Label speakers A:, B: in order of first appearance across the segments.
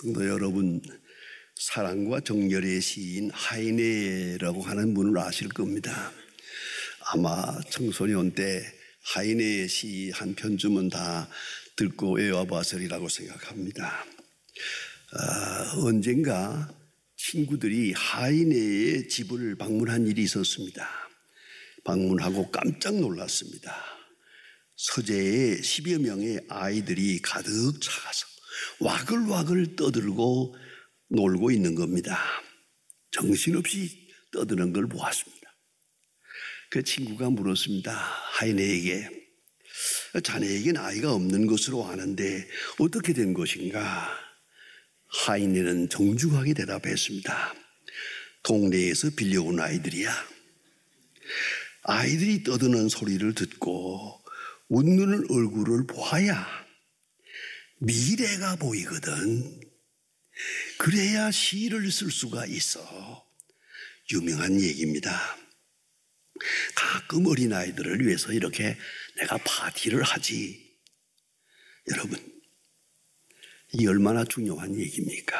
A: 성도 여러분, 사랑과 정열의 시인 하이네라고 하는 분을 아실 겁니다. 아마 청소년 때 하이네의 시 한 편쯤은 다 듣고 외워봤으리라고 생각합니다. 언젠가 친구들이 하이네의 집을 방문한 일이 있었습니다. 방문하고 깜짝 놀랐습니다. 서재에 10여 명의 아이들이 가득 차가서 와글와글 떠들고 놀고 있는 겁니다. 정신없이 떠드는 걸 보았습니다. 그 친구가 물었습니다. 하이네에게, 자네에겐 아이가 없는 것으로 아는데 어떻게 된 것인가? 하이네는 정중하게 대답했습니다. 동네에서 빌려온 아이들이야. 아이들이 떠드는 소리를 듣고 웃는 얼굴을 보아야 미래가 보이거든. 그래야 시를 쓸 수가 있어. 유명한 얘기입니다. 가끔 어린아이들을 위해서 이렇게 내가 파티를 하지. 여러분, 이 얼마나 중요한 얘기입니까?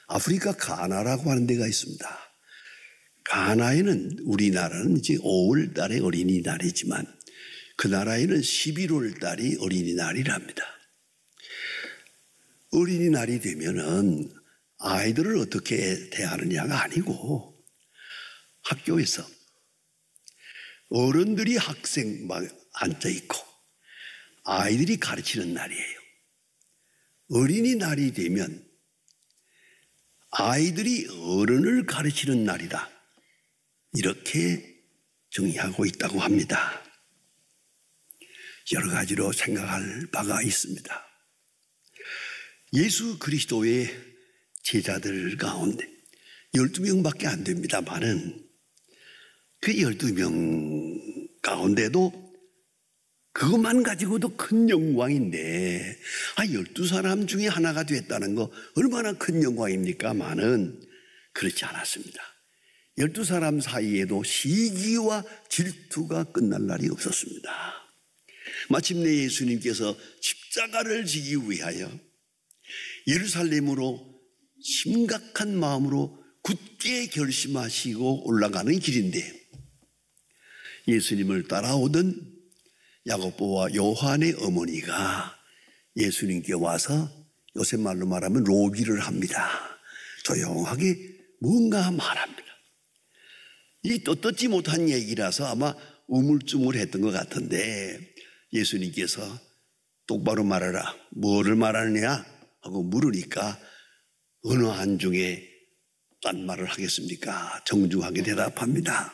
A: 아프리카 가나라고 하는 데가 있습니다. 가나에는 우리나라는 이제 5월 달에 어린이날이지만 그 나라에는 11월 달이 어린이날이랍니다. 어린이날이 되면은 아이들을 어떻게 대하느냐가 아니고 학교에서 어른들이 학생만 앉아있고 아이들이 가르치는 날이에요. 어린이날이 되면 아이들이 어른을 가르치는 날이다. 이렇게 정의하고 있다고 합니다. 여러 가지로 생각할 바가 있습니다. 예수 그리스도의 제자들 가운데 12명밖에 안 됩니다만은 그 12명 가운데도 그것만 가지고도 큰 영광인데 12사람 중에 하나가 됐다는 거 얼마나 큰 영광입니까만은 그렇지 않았습니다. 12사람 사이에도 시기와 질투가 끝날 날이 없었습니다. 마침내 예수님께서 십자가를 지기 위하여 예루살렘으로 심각한 마음으로 굳게 결심하시고 올라가는 길인데 예수님을 따라오던 야고보와 요한의 어머니가 예수님께 와서 요새 말로 말하면 로비를 합니다. 조용하게 뭔가 말합니다. 이 떳떳지 못한 얘기라서 아마 우물쭈물했던 것 같은데 예수님께서 똑바로 말하라. 뭐를 말하느냐 하고 물으니까 어느 한중에 딴 말을 하겠습니까? 정중하게 대답합니다.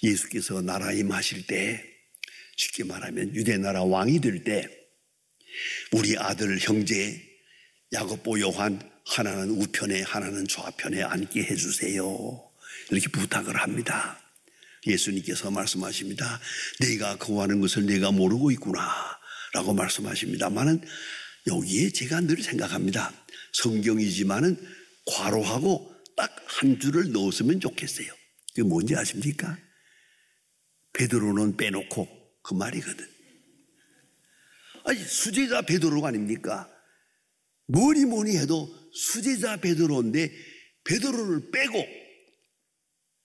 A: 예수께서 나라 임하실 때, 쉽게 말하면 유대나라 왕이 될 때 우리 아들 형제 야고보 요한 하나는 우편에 하나는 좌편에 앉게 해주세요. 이렇게 부탁을 합니다. 예수님께서 말씀하십니다. 내가 거하는 것을 내가 모르고 있구나 라고 말씀하십니다만은 여기에 제가 늘 생각합니다. 성경이지만은 괄호하고 딱 한 줄을 넣었으면 좋겠어요. 그게 뭔지 아십니까? 베드로는 빼놓고 그 말이거든. 아니 수제자 베드로가 아닙니까? 뭐니 해도 수제자 베드로인데 베드로를 빼고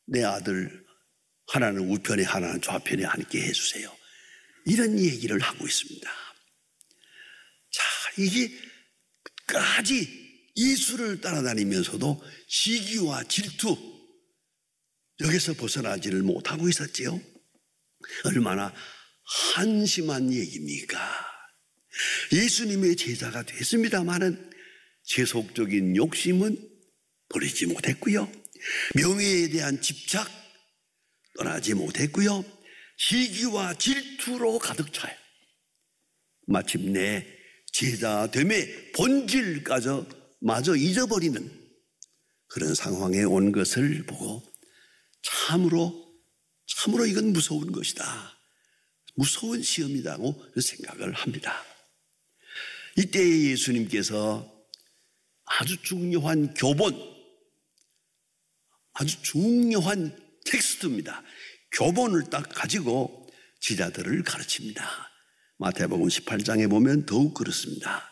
A: 내 아들 하나는 우편에 하나는 좌편에 앉게 해주세요. 이런 얘기를 하고 있습니다. 자, 이게 끝까지 예수를 따라다니면서도 시기와 질투 여기서 벗어나지를 못하고 있었지요. 얼마나 한심한 얘기입니까? 예수님의 제자가 됐습니다마는 세속적인 욕심은 버리지 못했고요. 명예에 대한 집착 떠나지 못했고요. 시기와 질투로 가득 차요. 마침내 제자됨의 본질까지 마저 잊어버리는 그런 상황에 온 것을 보고 참으로 이건 무서운 것이다. 무서운 시험이라고 생각을 합니다. 이때 예수님께서 아주 중요한 교본, 아주 중요한 텍스트입니다. 교본을 딱 가지고 제자들을 가르칩니다. 마태복음 18장에 보면 더욱 그렇습니다.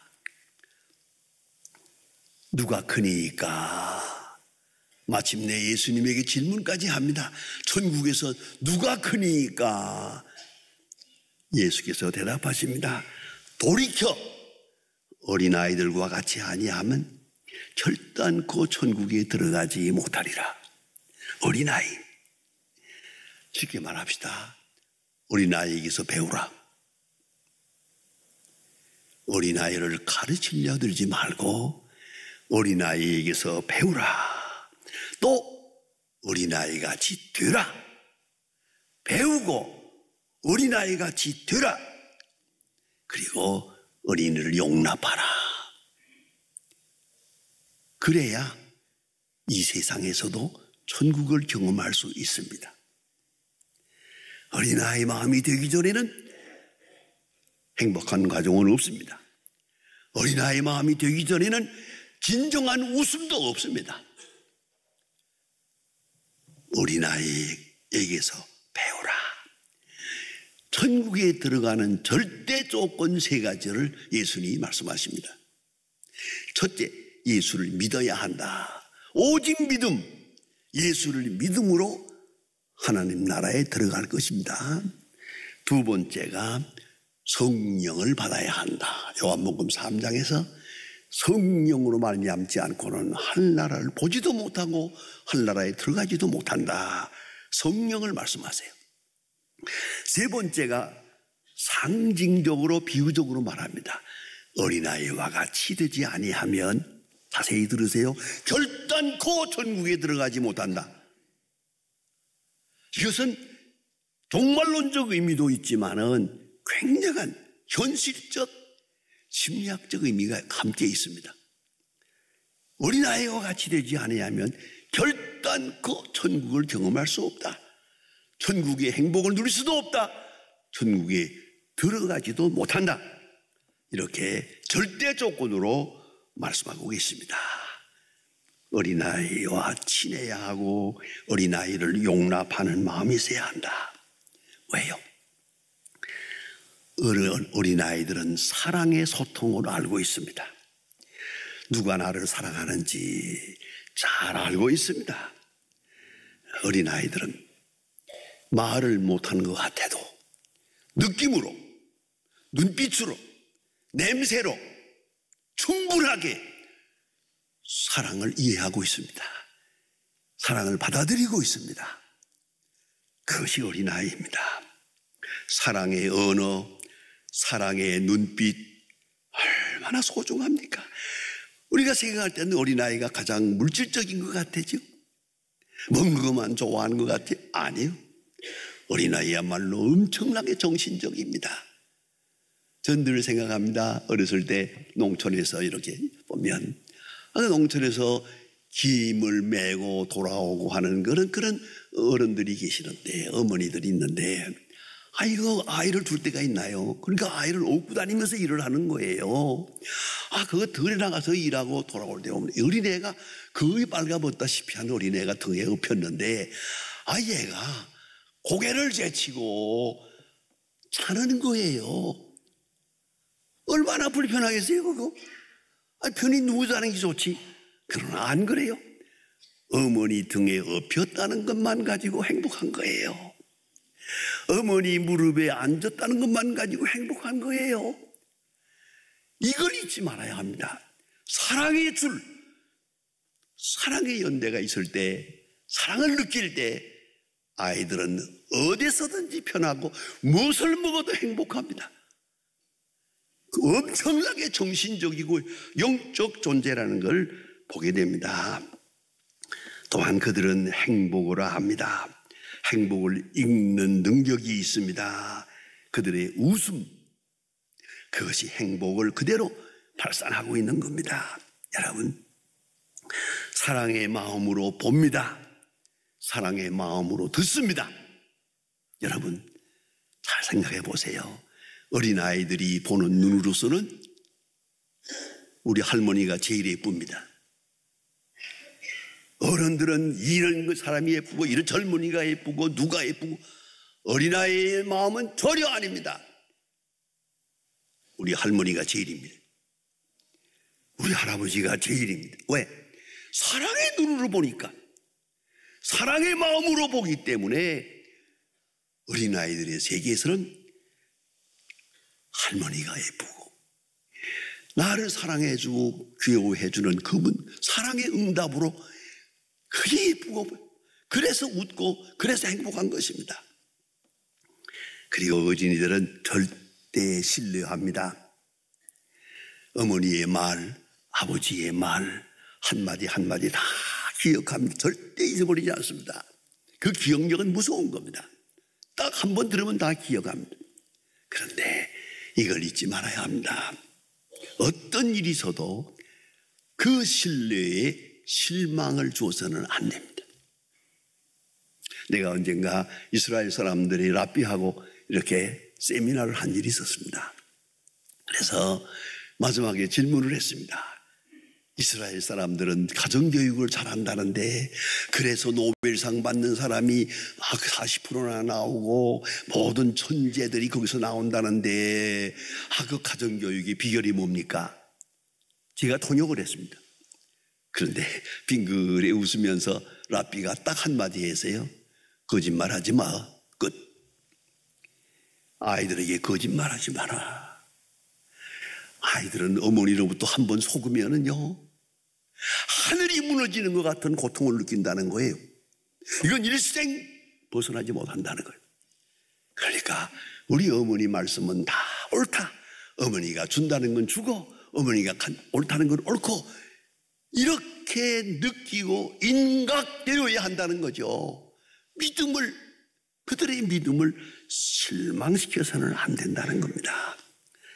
A: 누가 크니까? 마침내 예수님에게 질문까지 합니다. 천국에서 누가 크니까? 예수께서 대답하십니다. 돌이켜 어린아이들과 같이 아니하면 결단코 천국에 들어가지 못하리라. 어린아이, 쉽게 말합시다. 어린아이에게서 배우라. 어린아이를 가르치려 들지 말고 어린아이에게서 배우라. 또 어린아이같이 되라. 배우고 어린아이같이 되라. 그리고 어린이를 용납하라. 그래야 이 세상에서도 천국을 경험할 수 있습니다. 어린아이 마음이 되기 전에는 행복한 가정은 없습니다. 어린아이 마음이 되기 전에는 진정한 웃음도 없습니다. 어린아이에게서 배우라. 천국에 들어가는 절대 조건 3가지를 예수님이 말씀하십니다. 첫째, 예수를 믿어야 한다. 오직 믿음, 예수를 믿음으로 하나님 나라에 들어갈 것입니다. 두 번째가 성령을 받아야 한다. 요한복음 3장에서 성령으로 말미암지 않고는 하늘나라를 보지도 못하고 하늘나라에 들어가지도 못한다. 성령을 말씀하세요. 세 번째가 상징적으로 비유적으로 말합니다. 어린아이와 같이 되지 아니하면, 자세히 들으세요, 결단코 천국에 들어가지 못한다. 이것은 종말론적 의미도 있지만은 굉장한 현실적 심리학적 의미가 함께 있습니다. 어린아이와 같이 되지 아니하면 결단코 천국을 경험할 수 없다. 천국의 행복을 누릴 수도 없다. 천국에 들어가지도 못한다. 이렇게 절대 조건으로 말씀하고 계십니다. 어린아이와 친해야 하고 어린아이를 용납하는 마음이 있어야 한다. 왜요? 어린아이들은 사랑의 소통을 알고 있습니다. 누가 나를 사랑하는지 잘 알고 있습니다. 어린아이들은 말을 못하는 것 같아도 느낌으로, 눈빛으로, 냄새로 충분하게 사랑을 이해하고 있습니다. 사랑을 받아들이고 있습니다. 그것이 어린아이입니다. 사랑의 언어, 사랑의 눈빛, 얼마나 소중합니까? 우리가 생각할 때는 어린아이가 가장 물질적인 것 같아죠. 먹는 것만 좋아하는 것 같아요. 아니요. 어린아이야말로 엄청나게 정신적입니다. 전 늘 생각합니다. 어렸을 때 농촌에서 이렇게 보면 농촌에서 김을 메고 돌아오고 하는 그런 어른들이 계시는데, 어머니들이 있는데, 이거 아이를 둘 때가 있나요? 그러니까 아이를 업고 다니면서 일을 하는 거예요. 그거 들에 나가서 일하고 돌아올 때 보면 어린애가 거의 빨가벗다시피 한 어린애가 등에 엎였는데, 얘가 고개를 제치고 자는 거예요. 얼마나 불편하겠어요, 그거? 편히 누워서 자는 게 좋지. 그러나 안 그래요. 어머니 등에 엎였다는 것만 가지고 행복한 거예요. 어머니 무릎에 앉았다는 것만 가지고 행복한 거예요. 이걸 잊지 말아야 합니다. 사랑의 줄, 사랑의 연대가 있을 때, 사랑을 느낄 때 아이들은 어디서든지 편하고 무엇을 먹어도 행복합니다. 엄청나게 정신적이고 영적 존재라는 걸 보게 됩니다. 또한 그들은 행복을 합니다. 행복을 읽는 능력이 있습니다. 그들의 웃음, 그것이 행복을 그대로 발산하고 있는 겁니다. 여러분, 사랑의 마음으로 봅니다. 사랑의 마음으로 듣습니다. 여러분, 잘 생각해 보세요. 어린아이들이 보는 눈으로서는 우리 할머니가 제일 예쁩니다. 어른들은 이런 사람이 예쁘고 이런 젊은이가 예쁘고 누가 예쁘고, 어린아이의 마음은 전혀 아닙니다. 우리 할머니가 제일입니다. 우리 할아버지가 제일입니다. 왜? 사랑의 눈으로 보니까, 사랑의 마음으로 보기 때문에 어린아이들의 세계에서는 할머니가 예쁘고 나를 사랑해주고 귀여워해주는 그분, 사랑의 응답으로 그게 예쁘고 그래서 웃고 그래서 행복한 것입니다. 그리고 어린이들은 절대 신뢰합니다. 어머니의 말, 아버지의 말 한마디 한마디 다 기억합니다. 절대 잊어버리지 않습니다. 그 기억력은 무서운 겁니다. 딱 한 번 들으면 다 기억합니다. 그런데 이걸 잊지 말아야 합니다. 어떤 일이 있어도 그 신뢰에 실망을 줘서는 안 됩니다. 내가 언젠가 이스라엘 사람들이 랍비하고 이렇게 세미나를 한 일이 있었습니다. 그래서 마지막에 질문을 했습니다. 이스라엘 사람들은 가정교육을 잘한다는데 그래서 노벨상 받는 사람이 막 40%나 나오고 모든 천재들이 거기서 나온다는데 그 가정교육의 비결이 뭡니까? 제가 통역을 했습니다. 그런데 빙그레 웃으면서 랍비가 딱 한마디 했어요. 거짓말하지 마. 끝. 아이들에게 거짓말하지 마라. 아이들은 어머니로부터 한번 속으면은요, 하늘이 무너지는 것 같은 고통을 느낀다는 거예요. 이건 일생 벗어나지 못한다는 거예요. 그러니까 우리 어머니 말씀은 다 옳다. 어머니가 준다는 건 주고 어머니가 옳다는 건 옳고 이렇게 느끼고 인각되어야 한다는 거죠. 믿음을, 그들의 믿음을 실망시켜서는 안 된다는 겁니다.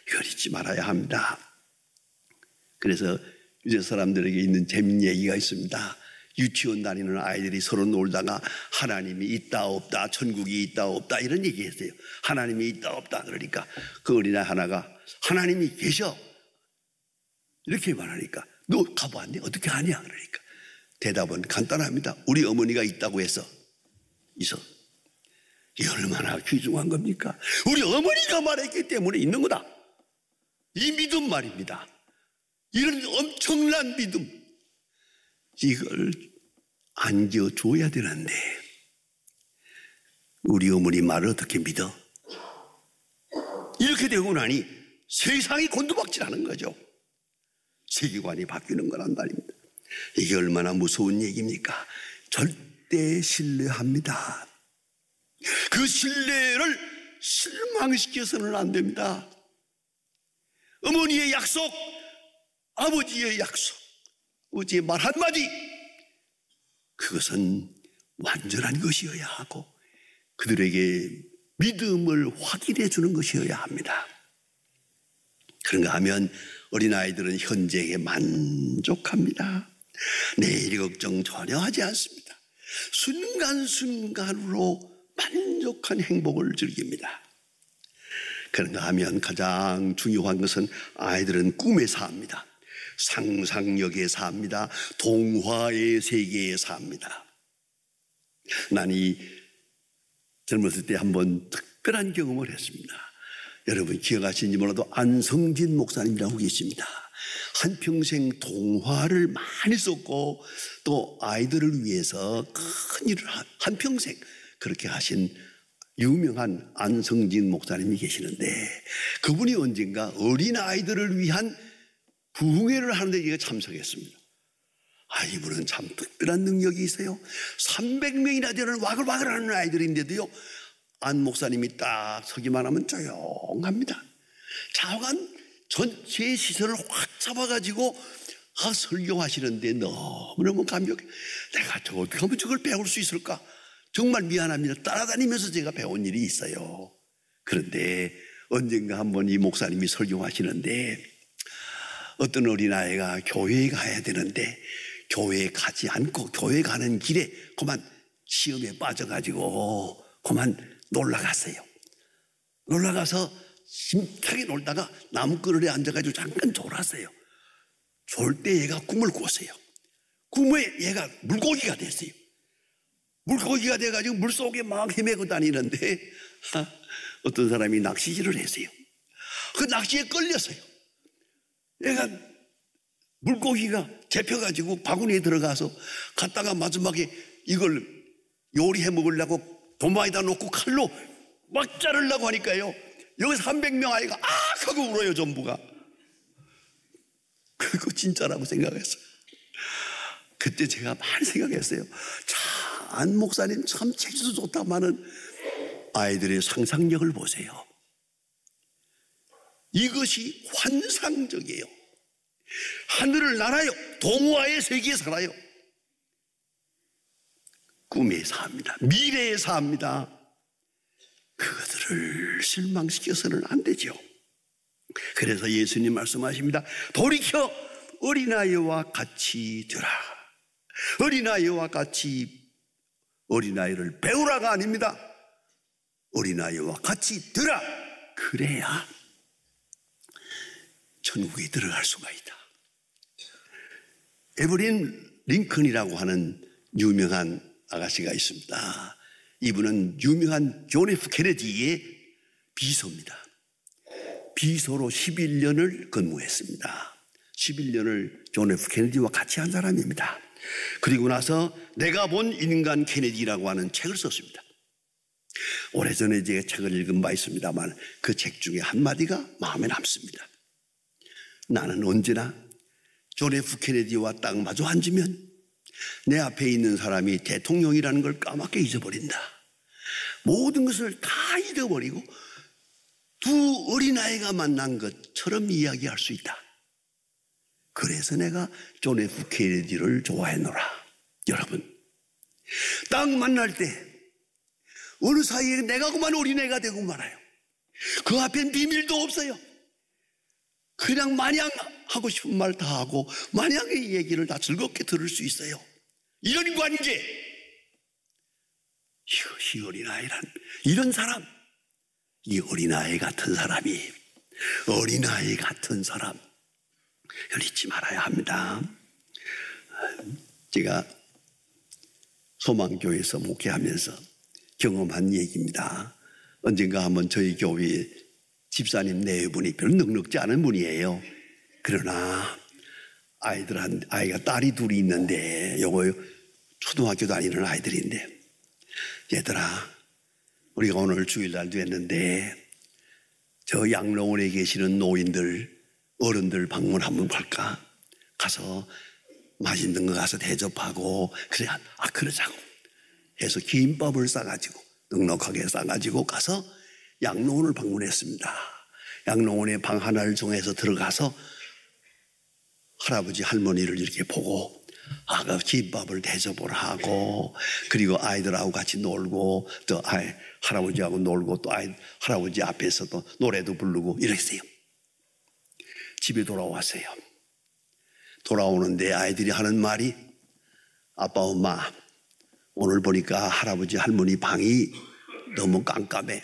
A: 이걸 잊지 말아야 합니다. 그래서 유대 사람들에게 있는 재밌는 얘기가 있습니다. 유치원 다니는 아이들이 서로 놀다가 하나님이 있다 없다, 천국이 있다 없다 이런 얘기했어요. 하나님이 있다 없다 그러니까 그 어린아이 하나가 하나님이 계셔 이렇게 말하니까 너 가보았니? 어떻게 아냐? 그러니까 대답은 간단합니다. 우리 어머니가 있다고 해서 있어. 이게 얼마나 귀중한 겁니까? 우리 어머니가 말했기 때문에 있는 거다. 이 믿음 말입니다. 이런 엄청난 믿음, 이걸 안겨줘야 되는데 우리 어머니 말을 어떻게 믿어? 이렇게 되고 나니 세상이 곤두박질하는 거죠. 세계관이 바뀌는 거란 말입니다. 이게 얼마나 무서운 얘기입니까? 절대 신뢰합니다. 그 신뢰를 실망시켜서는 안 됩니다. 어머니의 약속, 아버지의 약속, 어제의 말 한마디, 그것은 완전한 것이어야 하고 그들에게 믿음을 확인해 주는 것이어야 합니다. 그런가 하면 어린아이들은 현재에 만족합니다. 내일 걱정 전혀 하지 않습니다. 순간순간으로 만족한 행복을 즐깁니다. 그런가 하면 가장 중요한 것은 아이들은 꿈에 삽니다. 상상력에 삽니다. 동화의 세계에 삽니다. 나는 젊었을 때 한번 특별한 경험을 했습니다. 여러분 기억하시는지 몰라도 안성진 목사님이라고 계십니다. 한평생 동화를 많이 썼고 또 아이들을 위해서 큰 일을 한평생 그렇게 하신 유명한 안성진 목사님이 계시는데 그분이 언젠가 어린아이들을 위한 부흥회를 하는데 제가 참석했습니다. 이분은 참 특별한 능력이 있어요. 300명이나 되는 와글와글하는 아이들인데도요, 안 목사님이 딱 서기만 하면 조용합니다. 좌우간 전체의 시선을 확 잡아가지고 설교하시는데 너무너무 감격해. 내가 어떻게 하면 저걸 배울 수 있을까? 정말 미안합니다. 따라다니면서 제가 배운 일이 있어요. 그런데 언젠가 한번 이 목사님이 설교하시는데 어떤 어린아이가 교회에 가야 되는데 교회에 가지 않고 교회 가는 길에 그만 시험에 빠져가지고 그만 놀러갔어요. 놀러가서 심하게 놀다가 나무그늘에 앉아가지고 잠깐 졸았어요. 졸 때 얘가 꿈을 꿨어요. 꿈에 얘가 물고기가 됐어요. 물고기가 돼가지고 물속에 막 헤매고 다니는데 어떤 사람이 낚시질을 했어요. 그 낚시에 끌렸어요. 얘가 물고기가 잡혀가지고 바구니에 들어가서 갔다가 마지막에 이걸 요리해 먹으려고 도마에다 놓고 칼로 막 자르려고 하니까요, 여기 300명 아이가 악 하고 울어요. 전부가. 그거 진짜라고 생각했어요. 그때 제가 많이 생각했어요. 안 목사님 참 제주도 좋다마는 아이들의 상상력을 보세요. 이것이 환상적이에요. 하늘을 날아요. 동화의 세계에 살아요. 꿈에 삽니다. 미래에 삽니다. 그것들을 실망시켜서는 안 되죠. 그래서 예수님 말씀하십니다. 돌이켜 어린아이와 같이 되라. 어린아이와 같이, 어린아이를 배우라가 아닙니다. 어린아이와 같이 되라. 그래야 천국에 들어갈 수가 있다. 에브린 링컨이라고 하는 유명한 아가씨가 있습니다. 이분은 유명한 존 F 케네디의 비서입니다. 비서로 11년을 근무했습니다. 11년을 존 F 케네디와 같이 한 사람입니다. 그리고 나서 내가 본 인간 케네디라고 하는 책을 썼습니다. 오래전에 제가 책을 읽은 바 있습니다만 그 책 중에 한마디가 마음에 남습니다. 나는 언제나 존 F 케네디와 딱 마주 앉으면 내 앞에 있는 사람이 대통령이라는 걸 까맣게 잊어버린다. 모든 것을 다 잊어버리고 두 어린아이가 만난 것처럼 이야기할 수 있다. 그래서 내가 존 F 케네디를 좋아했노라. 여러분, 딱 만날 때 어느 사이에 내가 그만 어린애가 되고 말아요. 그 앞엔 비밀도 없어요. 그냥 마냥 하고 싶은 말 다 하고 마냥의 얘기를 다 즐겁게 들을 수 있어요. 이런 관계, 이것이 어린아이란, 이런 사람, 이 어린아이 같은 사람이, 어린아이 같은 사람 이걸 잊지 말아야 합니다. 제가 소망교회에서 목회하면서 경험한 얘기입니다. 언젠가 한번 저희 교회 집사님 네 분이 별로 넉넉지 않은 분이에요. 그러나 아이가 딸이 둘이 있는데, 요거 초등학교 다니는 아이들인데, 얘들아, 우리가 오늘 주일날 됐는데 저 양로원에 계시는 노인들, 어른들 방문 한번 갈까? 가서 맛있는 거 가서 대접하고, 그래, 그러자고 해서 김밥을 싸가지고, 넉넉하게 싸가지고 가서 양로원을 방문했습니다. 양로원에 방 하나를 정해서 들어가서 할아버지 할머니를 이렇게 보고 그 김밥을 대접을 하고, 그리고 아이들하고 같이 놀고, 또 할아버지하고 놀고, 또 할아버지 앞에서 또 노래도 부르고 이랬어요. 집에 돌아왔어요. 돌아오는데 아이들이 하는 말이, 아빠 엄마 오늘 보니까 할아버지 할머니 방이 너무 깜깜해,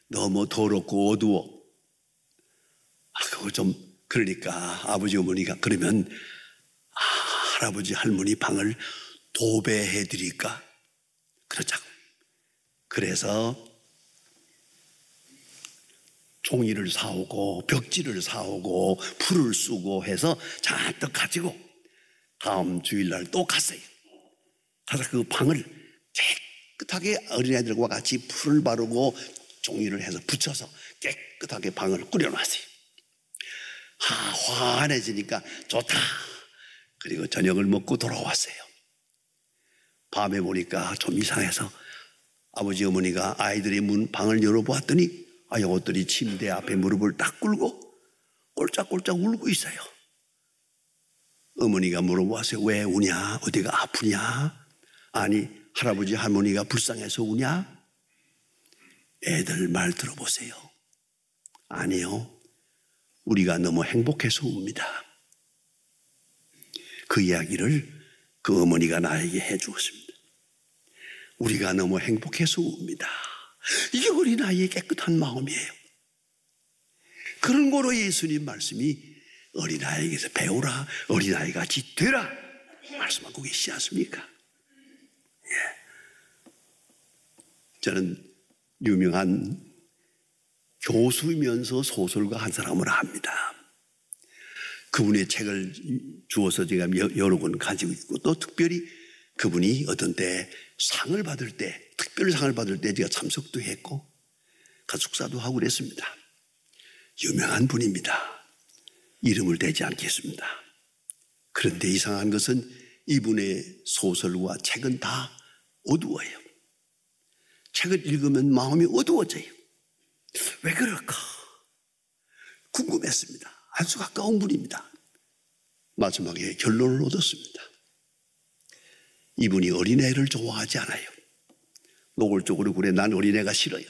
A: 너무 더럽고 어두워. 그거 좀, 그러니까 아버지 어머니가 그러면 할아버지 할머니 방을 도배해 드릴까? 그러자고. 그래서 종이를 사오고 벽지를 사오고 풀을 쓰고 해서 잔뜩 가지고 다음 주일날 또 갔어요. 가서 그 방을 깨끗하게 어린애들과 같이 풀을 바르고 종이를 해서 붙여서 깨끗하게 방을 꾸려놨어요. 환해지니까 좋다. 그리고 저녁을 먹고 돌아왔어요. 밤에 보니까 좀 이상해서 아버지 어머니가 아이들의 방을 열어보았더니 이것들이 침대 앞에 무릎을 딱 꿇고 꼴짝꼴짝 울고 있어요. 어머니가 물어보았어요. 왜 우냐? 어디가 아프냐? 아니, 할아버지 할머니가 불쌍해서 우냐? 애들 말 들어보세요. 아니요, 우리가 너무 행복해서 웁니다. 그 이야기를 그 어머니가 나에게 해 주었습니다. 우리가 너무 행복해서 웁니다. 이게 어린아이의 깨끗한 마음이에요. 그런 거로 예수님 말씀이 어린아이에게서 배우라, 어린아이같이 되라 말씀하고 계시지 않습니까? 예. 저는 유명한 교수이면서 소설가 한 사람을 압니다. 그분의 책을 주어서 제가 여러 권 가지고 있고, 또 특별히 그분이 어떤 때 상을 받을 때, 특별상을 받을 때 제가 참석도 했고 가축사도 하고 그랬습니다. 유명한 분입니다. 이름을 대지 않겠습니다. 그런데 이상한 것은 이분의 소설과 책은 다 어두워요. 책을 읽으면 마음이 어두워져요. 왜 그럴까? 궁금했습니다. 아주 가까운 분입니다. 마지막에 결론을 얻었습니다. 이분이 어린애를 좋아하지 않아요. 노골적으로 그래, 난 어린애가 싫어요.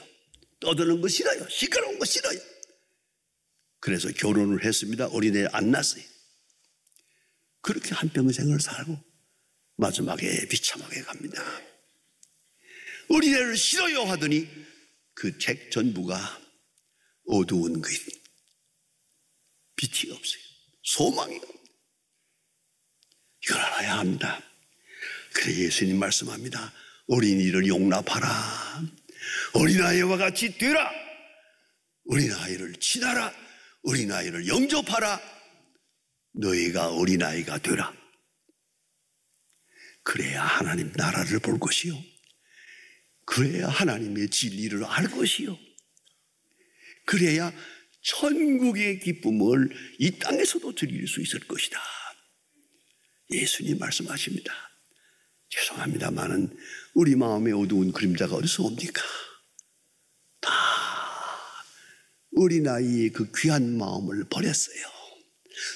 A: 떠드는 거 싫어요. 시끄러운 거 싫어요. 그래서 결혼을 했습니다. 어린애 안 낳았어요. 그렇게 한평생을 살고 마지막에 비참하게 갑니다. 어린애를 싫어요 하더니 그 책 전부가 어두운 그 빛이 없어요. 소망이 없어요. 이걸 알아야 합니다. 그래 예수님 말씀합니다. 어린이를 용납하라. 어린아이와 같이 되라. 어린아이를 친하라. 어린아이를 영접하라. 너희가 어린아이가 되라. 그래야 하나님 나라를 볼 것이요, 그래야 하나님의 진리를 알 것이요, 그래야 천국의 기쁨을 이 땅에서도 즐길 수 있을 것이다. 예수님 말씀하십니다. 죄송합니다만은 우리 마음에 어두운 그림자가 어디서 옵니까? 다 어린아이의 그 귀한 마음을 버렸어요.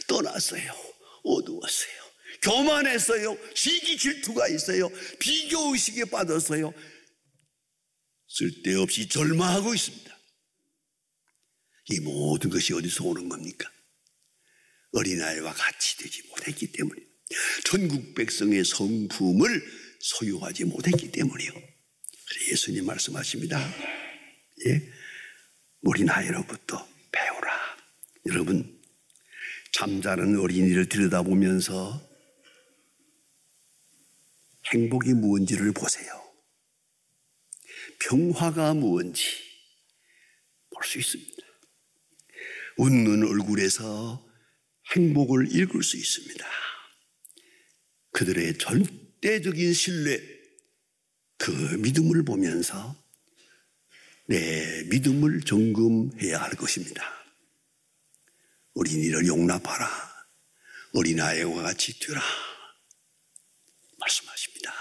A: 떠났어요. 어두웠어요. 교만했어요. 시기 질투가 있어요. 비교의식에 빠졌어요. 쓸데없이 절망하고 있습니다. 이 모든 것이 어디서 오는 겁니까? 어린아이와 같이 되지 못했기 때문이요, 천국 백성의 성품을 소유하지 못했기 때문이요. 그래서 예수님 말씀하십니다. 예? 어린아이로부터 배우라. 여러분, 잠자는 어린이를 들여다보면서 행복이 무엇인지를 보세요. 평화가 무엇인지 볼 수 있습니다. 웃는 얼굴에서 행복을 읽을 수 있습니다. 그들의 절대적인 신뢰, 그 믿음을 보면서 내 믿음을 점검해야 할 것입니다. 어린이를 용납하라. 어린아이와 같이 되라. 말씀하십니다.